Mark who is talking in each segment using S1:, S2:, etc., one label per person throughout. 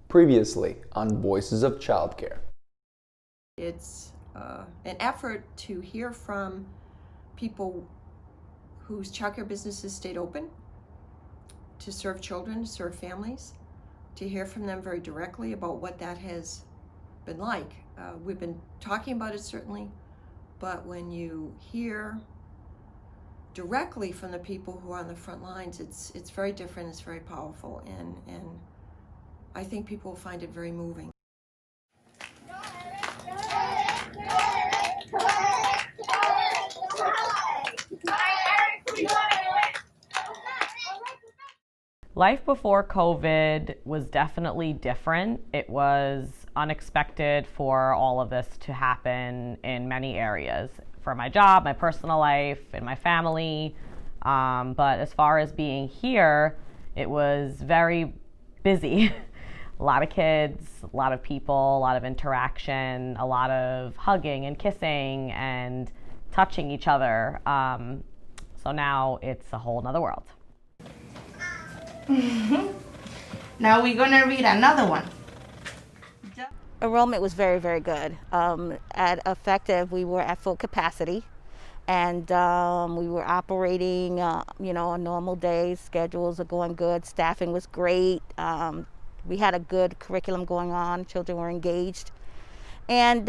S1: Previously on Voices of Childcare.
S2: It's an effort to hear from people whose childcare businesses stayed open, to serve children, to serve families, to hear from them very directly about what that has been like. We've been talking about it certainly, but when you hear directly from the people who are on the front lines, it's very different, it's very powerful, and I think people will find it very moving.
S3: Life before COVID was definitely different. It was unexpected for all of this to happen in many areas, for my job, my personal life, and my family. But as far as being here, it was very busy. A lot of kids, a lot of people, a lot of interaction, a lot of hugging and kissing and touching each other. So now it's a whole nother world.
S4: Now we're going to read another one.
S5: Enrollment was very, very good. At Effective, we were at full capacity, and we were operating, on normal days. Schedules are going good. Staffing was great. We had a good curriculum going on. Children were engaged, and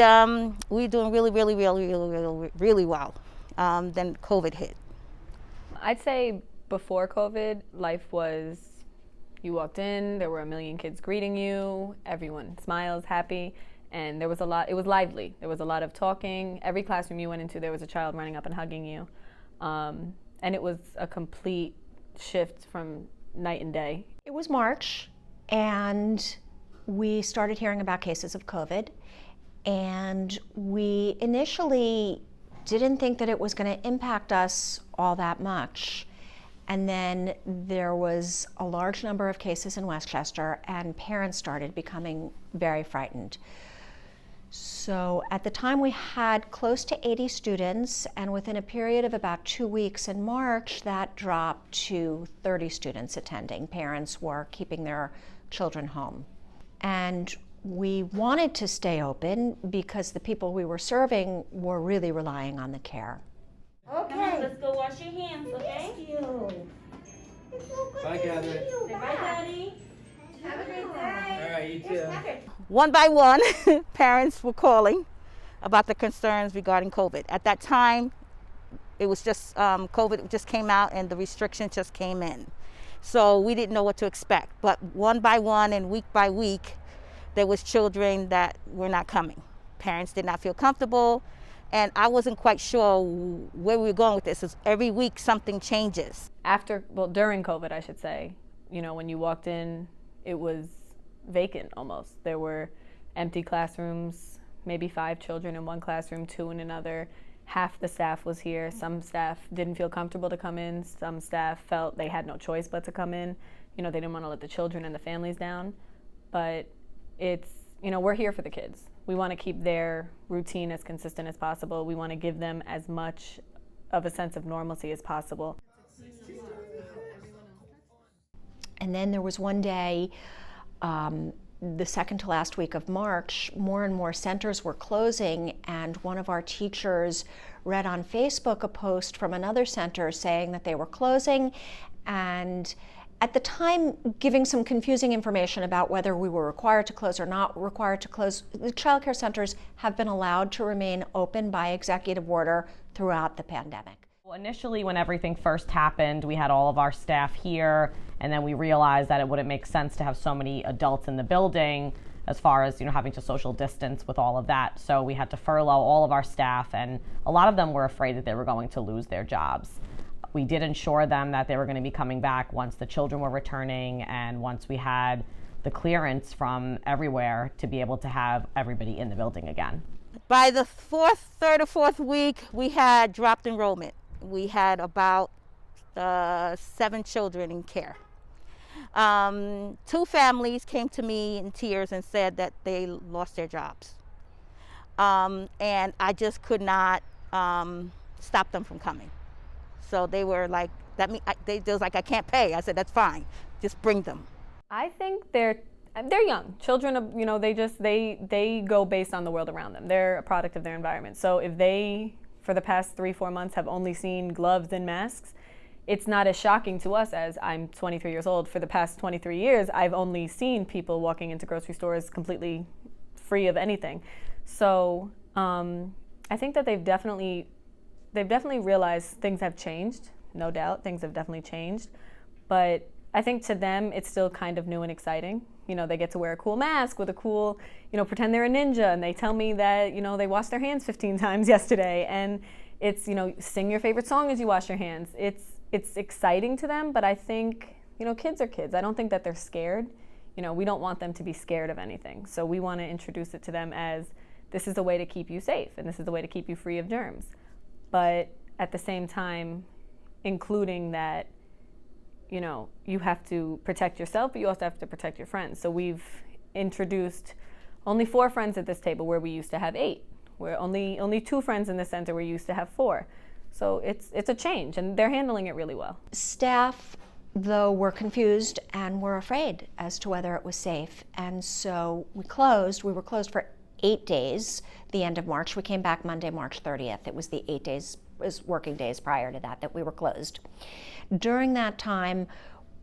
S5: we were doing really, really, really, really, really, really well. Then COVID hit.
S6: I'd say before COVID, life was, you walked in, there were a million kids greeting you, everyone smiles, happy, and there was a lot, it was lively. There was a lot of talking. Every classroom you went into, there was a child running up and hugging you. And it was a complete shift from night and day.
S7: It was March, and we started hearing about cases of COVID, and we initially didn't think that it was going to impact us all that much. And then there was a large number of cases in Westchester, and parents started becoming very frightened. So at the time we had close to 80 students, and within a period of about 2 weeks in March, that dropped to 30 students attending. Parents were keeping their children home. And we wanted to stay open because the people we were serving were really relying on the care.
S4: Okay. Let's go wash your hands, okay?
S5: Thank you.
S8: Bye, Catherine.
S4: Say bye, Daddy. Have a great day.
S8: All right, you too.
S5: One by one, parents were calling about the concerns regarding COVID. At that time, it was just COVID just came out and the restrictions just came in. So we didn't know what to expect. But one by one and week by week, there was children that were not coming. Parents did not feel comfortable. And I wasn't quite sure where we were going with this. It's every week something changes.
S6: During COVID, I should say, when you walked in, it was vacant almost. There were empty classrooms, maybe 5 children in one classroom, 2 in another. Half the staff was here. Some staff didn't feel comfortable to come in. Some staff felt they had no choice but to come in. They didn't want to let the children and the families down. But it's, we're here for the kids. We want to keep their routine as consistent as possible. We want to give them as much of a sense of normalcy as possible.
S7: And then there was one day, the second to last week of March, more and more centers were closing, and one of our teachers read on Facebook a post from another center saying that they were closing, and at the time giving some confusing information about whether we were required to close or not required to close. The child care centers have been allowed to remain open by executive order throughout the pandemic.
S3: Well, initially, when everything first happened, we had all of our staff here, and then we realized that it wouldn't make sense to have so many adults in the building as far as having to social distance with all of that. So we had to furlough all of our staff, and a lot of them were afraid that they were going to lose their jobs. We did ensure them that they were going to be coming back once the children were returning and once we had the clearance from everywhere to be able to have everybody in the building again.
S5: By the third or fourth week, we had dropped enrollment. We had about 7 children in care. 2 families came to me in tears and said that they lost their jobs. And I just could not stop them from coming. So they were like, they was like, I can't pay. I said, that's fine, just bring them.
S6: I think they're They're young. Children, they go based on the world around them. They're a product of their environment. So if they, for the past 3-4 months, have only seen gloves and masks, it's not as shocking to us as I'm 23 years old. For the past 23 years, I've only seen people walking into grocery stores completely free of anything. So I think that they've definitely realized things have changed. No doubt, things have definitely changed. But I think to them, it's still kind of new and exciting. You know, they get to wear a cool mask with a cool, pretend they're a ninja, and they tell me that, they washed their hands 15 times yesterday. And it's, sing your favorite song as you wash your hands. It's exciting to them, but I think, kids are kids. I don't think that they're scared. We don't want them to be scared of anything. So we want to introduce it to them as this is a way to keep you safe, and this is a way to keep you free of germs. But at the same time, including that, you have to protect yourself, but you also have to protect your friends. So we've introduced only 4 friends at this table where we used to have 8. We're only 2 friends in the center where we used to have 4. So it's a change, and they're handling it really well.
S7: Staff, though, were confused and were afraid as to whether it was safe. And so we were closed for 8 days, the end of March. We came back Monday, March 30th. It was the 8 days, working days prior to that we were closed. During that time,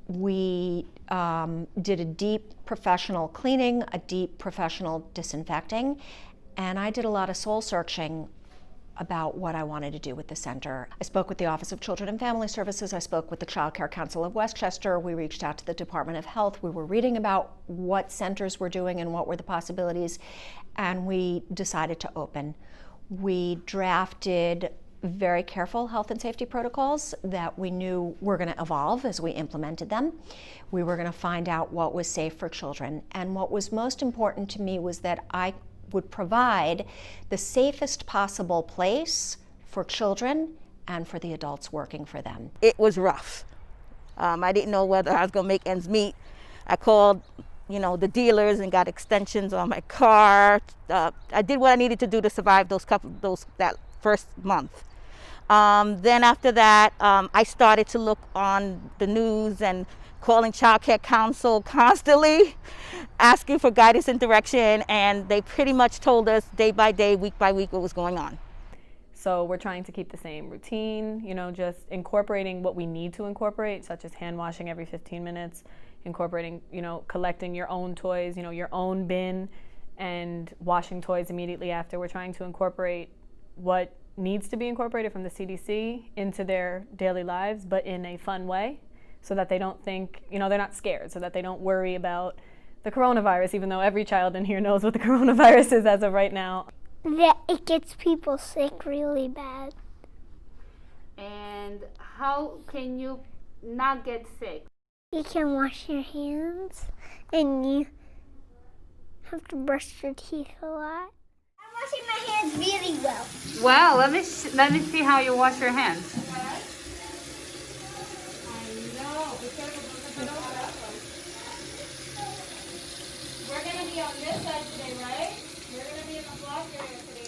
S7: we did a deep professional cleaning, a deep professional disinfecting, and I did a lot of soul searching about what I wanted to do with the center. I spoke with the Office of Children and Family Services. I spoke with the Child Care Council of Westchester. We reached out to the Department of Health. We were reading about what centers were doing and what were the possibilities, and we decided to open. We drafted very careful health and safety protocols that we knew were going to evolve as we implemented them. We were going to find out what was safe for children. And what was most important to me was that I would provide the safest possible place for children and for the adults working for them.
S5: It was rough. I didn't know whether I was going to make ends meet. I called, the dealers and got extensions on my car. I did what I needed to do to survive that first month. Then after that, I started to look on the news and calling Child Care Council constantly, asking for guidance and direction, and they pretty much told us day by day, week by week, what was going on.
S6: So we're trying to keep the same routine, just incorporating what we need to incorporate, such as hand washing every 15 minutes, incorporating, collecting your own toys, your own bin, and washing toys immediately after. We're trying to incorporate what needs to be incorporated from the CDC into their daily lives, but in a fun way, so that they don't think, they're not scared, so that they don't worry about the coronavirus, even though every child in here knows what the coronavirus is as of right now.
S9: That it gets people sick really bad.
S10: And how can you not get sick?
S9: You can wash your hands, and you have to brush your teeth a lot. I'm washing my hands really well.
S10: Well, let me see how you wash your hands.
S4: We're going to be on this side today, right? We're going to be in the block area today.